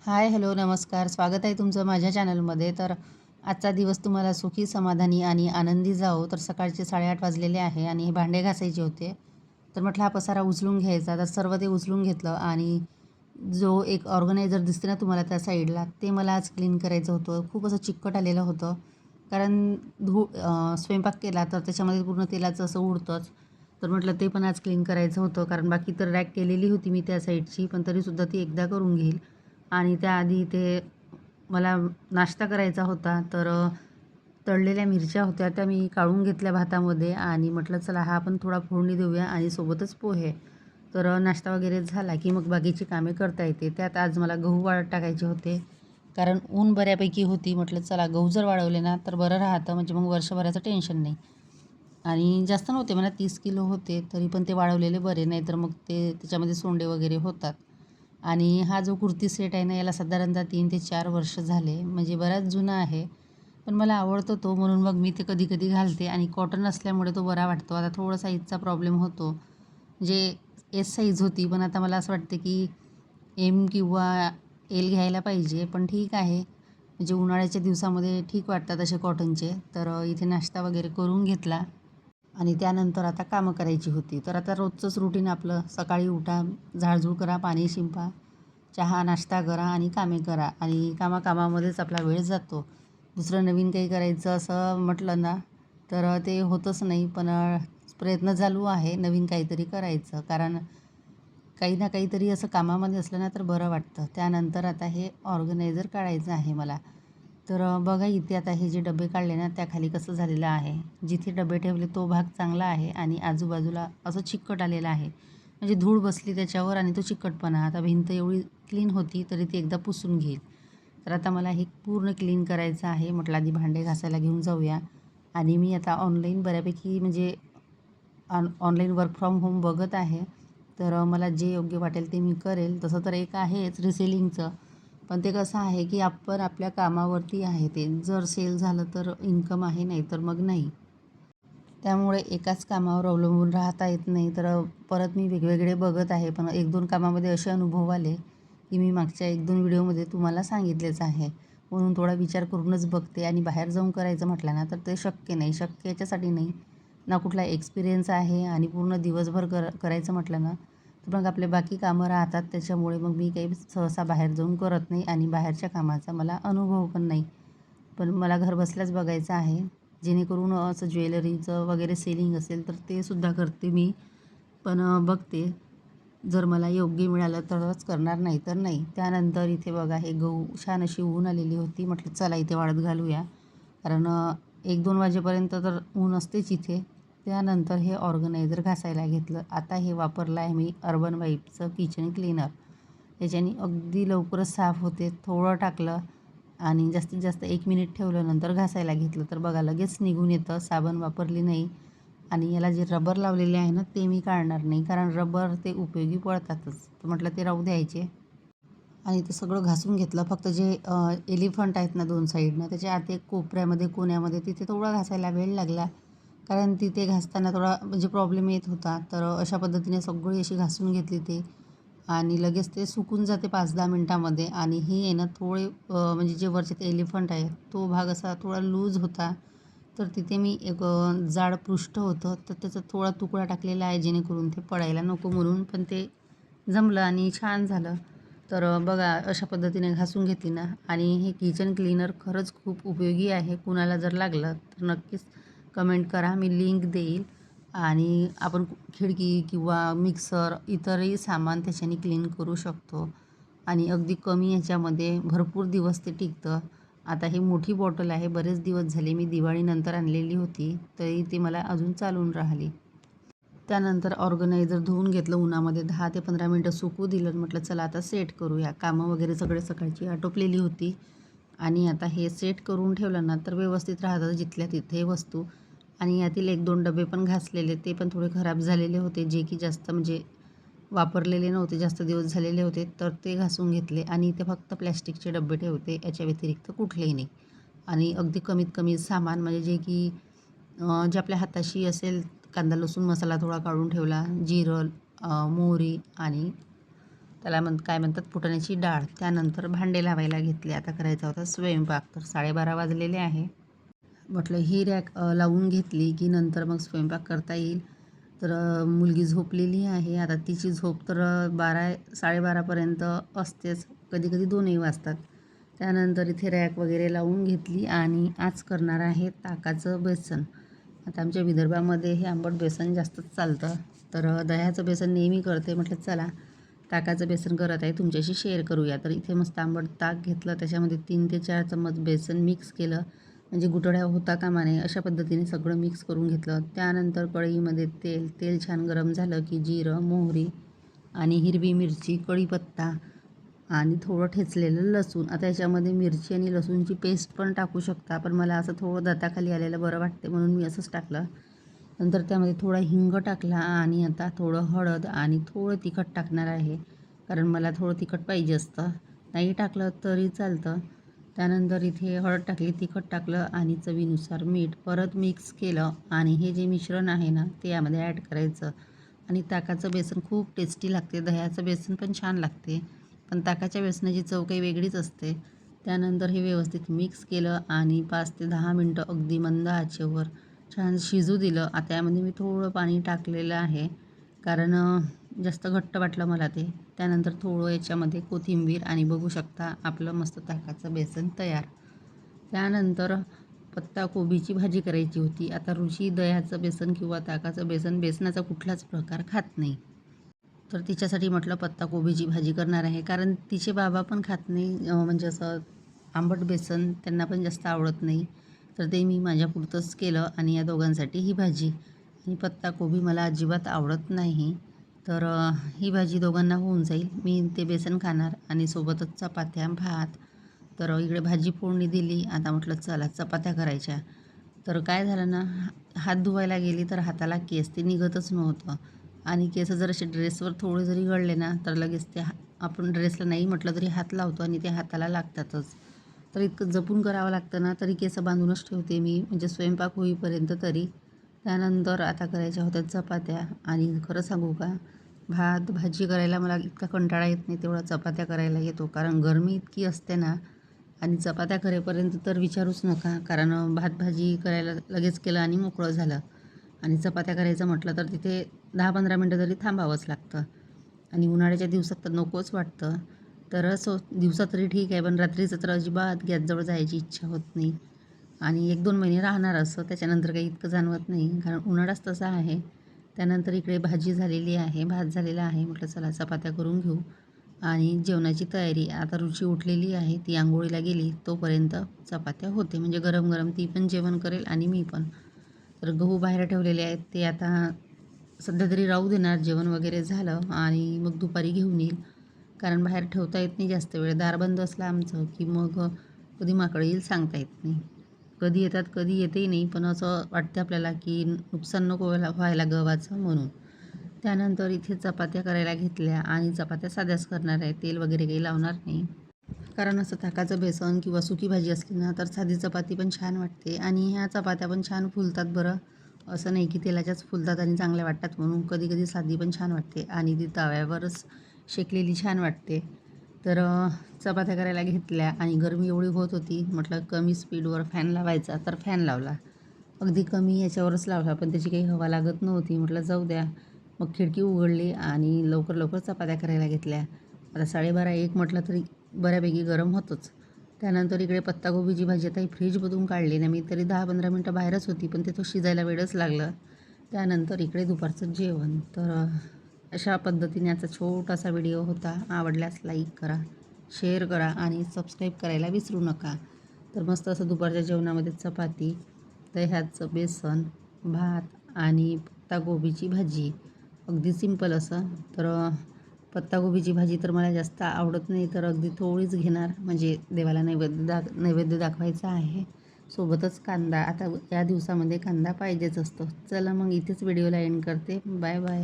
हाय, hello, नमस्कार. स्वागत आहे तुमचं माझ्या चॅनलमध्ये. तर आजचा दिवस तुम्हाला सुखी, समाधानी आणि आनंदी जावो. तर सकाळचे 8:30 वाजलेले आहे आणि हे भांडे घासायचे होते. तर म्हटलं हा पसारा उचलून घ्यायचा. तर सर्व ते उचलून घेतलं आणि जो एक ऑर्गनायझर दिसते ना तुम्हाला त्या साईडला, ते मला आज क्लीन करायचं होतं. खूप असं चिकट आलेलं होतं. कारण स्वयंपाक केला तर त्याच्यामध्ये पूर्ण तेलाचं असं उडतंच. तर म्हटलं ते पण आज क्लीन करायचं होतं. कारण बाकी तर रॅक केलेली होती मी त्या साईडची, पण तरीसुद्धा ती एकदा करून घेईल. आणि त्याआधी इथे मला नाश्ता करायचा होता. तर तळलेल्या मिरच्या होत्या त्या मी काढून घेतल्या भातामध्ये आणि म्हटलं चला हा आपण थोडा फोडणी देऊया आणि सोबतच पोहे. तर नाश्ता वगैरे झाला की मग बाकीची कामे करता येते. त्यात आज मला गहू वाळत टाकायचे होते. कारण ऊन बऱ्यापैकी होती. म्हटलं चला गहू जर वाळवले ना तर बरं राहतं, म्हणजे मग वर्षभराचं टेन्शन नाही. आणि जास्त नव्हते म्हणा, 30 किलो होते. तरी पण ते वाळवलेले बरे, नाही तर मग ते त्याच्यामध्ये सोंडे वगैरे होतात. आणि हा जो कुर्ती सेट आहे ना, याला साधारणतः 3 ते 4 वर्ष झाले, म्हणजे बराच जुना आहे. पण मला आवडतो तो, म्हणून मग मी ते कधी-कधी घालते आणि कॉटन असल्यामुळे तो बरा वाटतो. आता थोडा साईजचा प्रॉब्लेम होतो. म्हणजे एस साईज होती, पण आता मला असं वाटतं की एम किंवा एल घ्यायला पाहिजे. पण ठीक आहे, म्हणजे उन्हाळ्याच्या दिवसामध्ये ठीक वाटतात असे कॉटनचे. तर इथे नाश्ता वगैरे करून घेतला आणि त्यानंतर आता कामं करायची होती. तर आता रोजचंच रुटीन आपलं, सकाळी उठा, झाडझूड करा, पाणी शिंपा, चहा नाश्ता करा आणि कामे करा आणि कामाकामामध्येच आपला वेळ जातो. दुसरं नवीन काही करायचं असं म्हटलं ना तर ते होतच नाही. पण प्रयत्न चालू आहे नवीन काहीतरी करायचं. कारण काही ना काहीतरी असं कामामध्ये असलं ना तर बरं वाटतं. त्यानंतर आता हे ऑर्गनायझर काढायचं आहे मला. तर बघा इथे आता हे जे डबे काढले ना त्याखाली कसं झालेलं आहे. जिथे डबे ठेवले तो भाग चांगला आहे आणि आजूबाजूला असं चिकट आलेलं आहे. म्हणजे धूळ बसली त्याच्यावर आणि तो चिकटपणा. आता भिंत एवढी क्लीन होती तरी ती एकदा पुसून घेईल. तर आता मला हे पूर्ण क्लीन करायचं आहे. म्हटलं आधी भांडे घासायला घेऊन जाऊया. आणि मी आता ऑनलाईन बऱ्यापैकी म्हणजे ऑनलाईन वर्क फ्रॉम होम बघत आहे. तर मला जे योग्य वाटेल ते मी करेल. तसं तर एक आहेच रिसेलिंगचं. पण ते कसं आहे की आपण आपल्या कामावरती आहे ते. जर सेल झालं तर इन्कम आहे, नाही तर मग नाही. त्यामुळे एकाच कामावर अवलंबून राहता येत नाही. तर परत मी वेगवेगळे बघत आहे. पण 1-2 कामामध्ये असे अनुभव आले की मी मागच्या 1-2 व्हिडिओमध्ये तुम्हाला सांगितलेच आहे. म्हणून थोडा विचार करूनच बघते. आणि बाहेर जाऊन करायचं म्हटलं ना तर ते शक्य नाही. शक्य याच्यासाठी नाही, ना कुठला एक्सपिरियन्स आहे आणि पूर्ण दिवसभर करायचं म्हटलं ना तर मग आपले बाकी कामं राहतात. त्याच्यामुळे मग मी काही सहसा बाहेर जाऊन करत नाही आणि बाहेरच्या कामाचा मला अनुभव पण नाही. पण मला घरबसल्याच बघायचं आहे. जेणेकरून असं ज्वेलरीचं वगैरे सेलिंग असेल तर ते सुद्धा करते मी. पण बघते, जर मला योग्य मिळालं तरच करणार, नाही तर नाही. त्यानंतर इथे बघा हे गहू छान अशी ऊन आलेली होती. म्हटलं चला इथे वाळत घालूया. कारण 1-2 वाजेपर्यंत तर ऊन असतेच इथे. त्यानंतर हे ऑर्गनायझर घासायला घेतलं. आता हे वापरलं आहे मी अर्बन वाईपचं किचन क्लीनर. याच्याने अगदी लवकरच साफ होते. थोडं टाकलं आणि जास्तीत जास्त 1 मिनिट ठेवलं, नंतर घासायला घेतलं तर बघा लगेच निघून येतं. साबण वापरली नाही. आणि याला जे रबर लावलेले आहे ना ते मी काढणार नाही, कारण रबर ते उपयोगी पडतातच. तर म्हटलं ते राहू द्यायचे. आणि ते सगळं घासून घेतलं. फक्त जे एलिफंट आहेत ना 2 साईडनं, त्याच्या आत एक कोपऱ्यामध्ये, कोण्यामध्ये तिथे थोडा घासायला वेळ लागला. कारण तिथे घासताना थोडा म्हणजे प्रॉब्लेम येत होता. तर अशा पद्धतीने सगळी अशी घासून घेतली ते. आणि लगेच ते सुकून जाते 5-10 मिनटामध्ये. आणि ही आहे ना थोडे म्हणजे जे वरचे ते एलिफंट आहे तो भाग असा थोडा लूज होता. तर तिथे मी एक जाड पृष्ठ होतं तर त्याचा थोडा तुकडा टाकलेला आहे, जेणेकरून ते पडायला नको म्हणून. पण ते जमलं आणि छान झालं. तर बघा अशा पद्धतीने घासून घेतली ना. आणि हे किचन क्लीनर खरंच खूप उपयोगी आहे. कुणाला जर लागलं तर नक्कीच कमेंट करा, मी लिंक देईल. आणि आपण खिडकी किंवा मिक्सर इतरही सामान त्याच्याने क्लीन करू शकतो. आणि अगदी कमी ह्याच्यामध्ये भरपूर दिवस ते टिकतं. आता ही मोठी बॉटल आहे. बरेच दिवस झाले, मी दिवाळीनंतर आणलेली होती, तरी ती मला अजून चालून राहिली. त्यानंतर ऑर्गनायझर धुवून घेतलं उन्हामध्ये, 10 ते 15 मिनटं सुकू दिलं. म्हटलं चला आता सेट करूया. कामं वगैरे सगळे सकाळची आटोपलेली होती. आणि आता हे सेट करून ठेवलं ना तर व्यवस्थित राहतं जिथल्या तिथे वस्तू. आणि यातील 1-2 डबे पण घासलेले, ते पण थोडे खराब झालेले होते, जे की जास्त म्हणजे वापरलेले नव्हते, जास्त दिवस झालेले होते. तर ते घासून घेतले. आणि इथे फक्त प्लॅस्टिकचे डबे ठेवते, याच्या व्यतिरिक्त कुठलेही नाही. आणि अगदी कमीत कमी सामान, म्हणजे जे की जे आपल्या हाताशी असेल. कांदा लसूण मसाला थोडा काढून ठेवला, जिरं, मोहरी आणि त्याला काय म्हणतात फुटाण्याची डाळ. त्यानंतर भांडे लावायला घेतले. आता करायचा होता स्वयंपाक. तर 12:30 वाजलेले आहे. म्हटलं ही रॅक लावून घेतली की नंतर मग स्वयंपाक करता येईल. तर मुलगी झोपलेली आहे. आता तिची झोप तर 12:30पर्यंत असतेच, कधी-कधी 2ही वाजतात. त्यानंतर इथे रॅक वगैरे लावून घेतली आणि आज करणार आहे ताकाचं बेसन. आता आमच्या विदर्भामध्ये हे आंबट बेसन जास्तच चालतं. तर दह्याचं बेसन नेहमी करते. म्हटलं चला ताकाचं बेसन करत आहे, तुमच्याशी शेअर करूया. तर इथे मस्त आंबट ताक घेतलं, त्याच्यामध्ये 3 ते 4 चम्मच बेसन मिक्स केलं, म्हणजे गुठळ्या होता कामा नये अशा पद्धतीने सगळं मिक्स करून घेतलं. त्यानंतर कढईमध्ये तेल छान गरम झालं की जिरं, मोहरी आणि हिरवी मिरची, कढीपत्ता आणि थोडं ठेचलेलं लसूण. आता याच्यामध्ये मिरची आणि लसूणची पेस्ट पण टाकू शकता, पण मला असं थोडं दाताखाली आलेलं बरं वाटते म्हणून मी असंच टाकलं. नंतर त्यामध्ये थोडा हिंग टाकला आणि आता थोडं हळद आणि थोडं तिखट टाकणार आहे, कारण मला थोडं तिखट पाहिजे असतं. नाही टाकलं तरी चालतं. त्यानंतर इथे हळद टाकली, तिखट टाकलं आणि चवीनुसार मीठ. परत मिक्स केलं आणि हे जे मिश्रण आहे ना ते यामध्ये ॲड करायचं. आणि ताकाचं बेसन खूप टेस्टी लागते. दह्याचं बेसन पण छान लागते, पण ताकाच्या बेसनाची चव काही वेगळीच असते. त्यानंतर हे व्यवस्थित मिक्स केलं आणि 5 ते 10 मिनटं अगदी मंद आचेवर छान शिजू दिलं. आता यामध्ये मी थोडं पाणी टाकलेलं आहे, कारण जास्त घट्ट वाटलं मला ते. त्यानंतर थोडं याच्यामध्ये कोथिंबीर आणि बघू शकता आपलं मस्त ताकाचं बेसन तयार. त्यानंतर पत्ताकोबीची भाजी करायची होती. आता ऋषी दह्याचं बेसन किंवा ताकाचं बेसन, बेसनाचा कुठलाच प्रकार खात नाही. तर तिच्यासाठी म्हटलं पत्ताकोबीची भाजी करणार आहे, कारण तिचे बाबा पण खात नाही, म्हणजे असं आंबट बेसन त्यांना पण जास्त आवडत नाही. तर ते मी माझ्यापुरतंच केलं आणि या दोघांसाठी ही भाजी. आणि पत्ताकोबी मला अजिबात आवडत नाही. तर ही भाजी दोघांना होऊन जाईल. मी ते बेसन खाणार आणि सोबतच चपात्या, भात. तर इकडे भाजी फोडणी दिली. आता म्हटलं चला चपात्या करायच्या. तर काय झालं ना, हात धुवायला गेली तर हाताला केस ते निघतच नव्हतं. आणि केस जर असे ड्रेसवर थोडे जरी गळले ना तर लगेच ते आपण ड्रेसला नाही म्हटलं तरी हात लावतो आणि ते हाताला लागतातच. तर इतकं जपून करावं लागतं ना, तरी केस बांधूनच ठेवते मी, म्हणजे स्वयंपाक होईपर्यंत तरी. त्यानंतर आता करायच्या होत्या चपात्या. आणि खरं सांगू का, भात भाजी करायला मला इतका कंटाळा येत नाही तेवढा चपात्या करायला येतो, कारण गरमी इतकी असते ना. आणि चपात्या करेपर्यंत तर विचारूच नका, कारण भात भाजी करायला लगेच केलं आणि मोकळं झालं. आणि चपात्या करायचं म्हटलं तर तिथे 10-15 मिनटं तरी थांबावंच लागतं. आणि उन्हाळ्याच्या दिवसात तर नकोच वाटतं. तर असं दिवसात तरी ठीक आहे, पण रात्रीचं तर अजिबात गॅसजवळ जायची इच्छा होत नाही. आणि 1-2 महिने राहणार असं, त्याच्यानंतर काही इतकं जाणवत नाही, कारण उन्हाळाच तसा आहे. त्यानंतर इकडे भाजी झालेली आहे, भात झालेला आहे. म्हटलं चला चपात्या करून घेऊ आणि जेवणाची तयारी. आता रुची उठलेली आहे, ती अंघोळीला गेली, तोपर्यंत चपात्या होते, म्हणजे गरम गरम ती पण जेवण करेल आणि मी पण. तर गहू बाहेर ठेवलेले आहेत, ते आता सध्या तरी राहू देणार. जेवण वगैरे झालं आणि मग दुपारी घेऊन येईल, कारण बाहेर ठेवता येत नाही जास्त वेळ. दार बंद असलं आमचं की मग कधी माकडं येईल सांगता येत नाही. कधी येतात कधी येतही नाही, पण असं वाटतं आपल्याला की नुकसान नको व्हायला गव्हाचं म्हणून. त्यानंतर इथे चपात्या करायला घेतल्या आणि चपात्या साध्याच करणार आहे, तेल वगैरे काही लावणार नाही. कारण असं ताकाचं बेसन किंवा सुकी भाजी असली ना तर साधी चपाती पण छान वाटते आणि ह्या चपात्या पण छान फुलतात बरं. असं नाही की तेलाच्याच फुलतात आणि चांगल्या वाटतात म्हणून. कधी कधी साधी पण छान वाटते आणि ती तव्यावरच शेकलेली छान वाटते. तर चपात्या करायला घेतल्या आणि गरमी एवढी होत होती, म्हटलं कमी स्पीडवर फॅन लावायचा, तर फॅन लावला. अगदी कमी याच्यावरच लावला, पण त्याची काही हवा लागत नव्हती. म्हटलं जाऊ द्या. मग खिडकी उघडली आणि लवकर लवकर चपात्या करायला घेतल्या. आता 12:30-1 म्हटलं तरी बऱ्यापैकी गरम होतंच. त्यानंतर इकडे पत्ताकोबीची भाजी आता ही फ्रीजमधून काढली ना मी, तरी 10-15 मिनटं बाहेरच होती, पण ते तो शिजायला वेळच लागलं. त्यानंतर इकडे दुपारचं जेवण. तर अशा पद्धतीने आजचा छोटासा व्हिडिओ होता. आवडल्यास लाईक करा, शेअर करा आणि सबस्क्राईब करायला विसरू नका. तर मस्त असं दुपारच्या जेवणामध्ये चपाती, दह्याचं बेसन, भात आणि पत्ताकोबीची भाजी. अगदी सिंपल असं. तर पत्ताकोबीची भाजी तर मला जास्त आवडत नाही, तर अगदी थोडीच घेणार, म्हणजे देवाला नैवेद्य दाखवायचा आहे. सोबतच कांदा. आता या दिवसामध्ये कांदा पाहिजेच असतो. चला मग इथेच व्हिडिओला एंड करते. Bye bye.